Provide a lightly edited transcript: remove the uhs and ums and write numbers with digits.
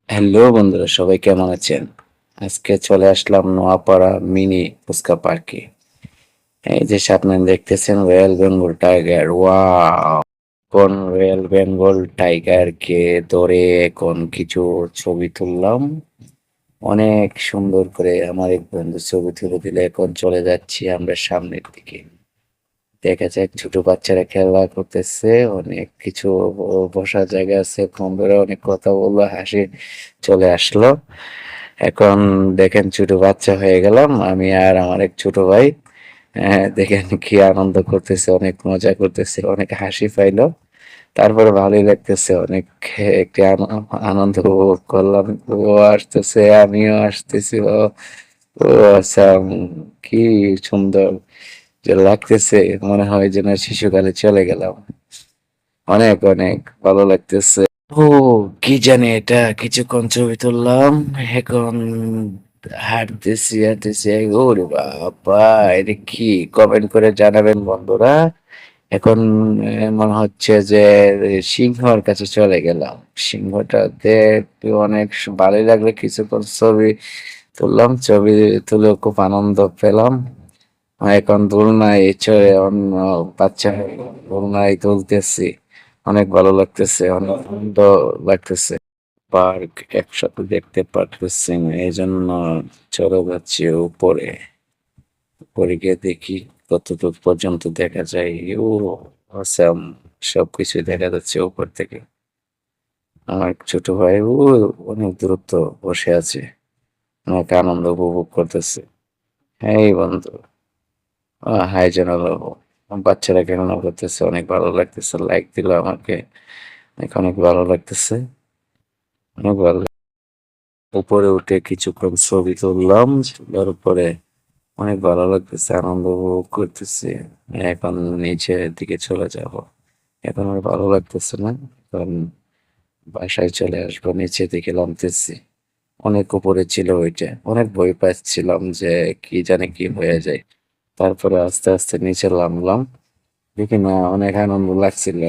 Hello বন্ধুরা, সবাই কেমন আছেন? আজকে চলে আসলাম নোয়াপাড়া মিনি ফুচকা পার্কে। এই যে সামনে দেখতেছেন রয়্যাল বেঙ্গল টাইগার, ওয়াও! কোন রয়্যাল বেঙ্গল টাইগারকে ধরে এখন কিছু ছবি তুললাম। অনেক সুন্দর করে আমার এক বন্ধু ছবি তুলে দিলে এখন চলে যাচ্ছি আমরা সামনের দিকে। দেখা যাক ছোট বাচ্চারা খেলা করতেছে, অনেক কিছু বসার জায়গা আছে, কম করে অনেক কথা বললো, হাসি চলে আসলো। এখন দেখেন ছোট বাচ্চা হয়ে গেলাম আমি আর আমার এক ছোট ভাই। দেখেন কি আনন্দ করতেছে, অনেক মজা করতেছে, অনেক হাসি পাইলো। তারপরে ভালোই লাগতেছে অনেক। একটি আনন্দ উপভোগ করলাম। ও আসতেছে, আমিও আসতেছি। ও ও আচ্ছা, কি সুন্দর যে লাগতেছে, মনে হয় যেন শিশুকালে চলে গেলাম। অনেক অনেক ভালো লাগতেছে। ও, কি জানি এটা, কিছুক্ষণ ছবি তুললাম, এখন হাঁটতেছি হাঁটতেছি, ওরে বাবা! এটা কি? কমেন্ট করে জানাবেন বন্ধুরা। এখন মনে হচ্ছে যে সিংহর কাছে চলে গেলাম। সিংহটাতে একটু অনেক ভালোই লাগলো, কিছুক্ষণ ছবি তুললাম, ছবি তুলে খুব আনন্দ পেলাম। এখন দোলনায় চড়ে অন্য বাচ্চা দোলনায় তুলতেছি, অনেক ভালো লাগতেছে, অনেক আনন্দ লাগতেছে। পার্ক একসাথে দেখতে পারতেছি না, এই জন্য চলে যাচ্ছি উপরে। উপরে গিয়ে দেখি কতটুকু পর্যন্ত দেখা যায়। ও অসাম! সবকিছু দেখা যাচ্ছে উপর থেকে। আমার ছোট ভাই অনেক দূরত্ব বসে আছে, অনেক আনন্দ উপভোগ করতেছে। এই বন্ধু, হাই জানালো, বাচ্চারা খেলনা করতেছে, অনেক ভালো লাগতেছে, লাইক দিল আমাকে, অনেক অনেক ভালো লাগতেছে, অনেক ভালো উপরে উঠে কিছুক্ষণ ছবি তুললাম, তোলার পরে অনেক ভালো লাগতেছে, আনন্দ উপভোগ করতেছি। এখন নিচের দিকে চলে যাব। এখন আর ভালো লাগতেছে না, এখন বাসায় চলে আসবো, নিচের দিকে নামতেছি। অনেক উপরে ছিল ওইটা, অনেক ভয় পাচ্ছিলাম যে কি জানি কি হয়ে যায়। তারপরে আস্তে আস্তে নিচে নামলাম, দেখি না অনেক আনন্দ লাগছিল।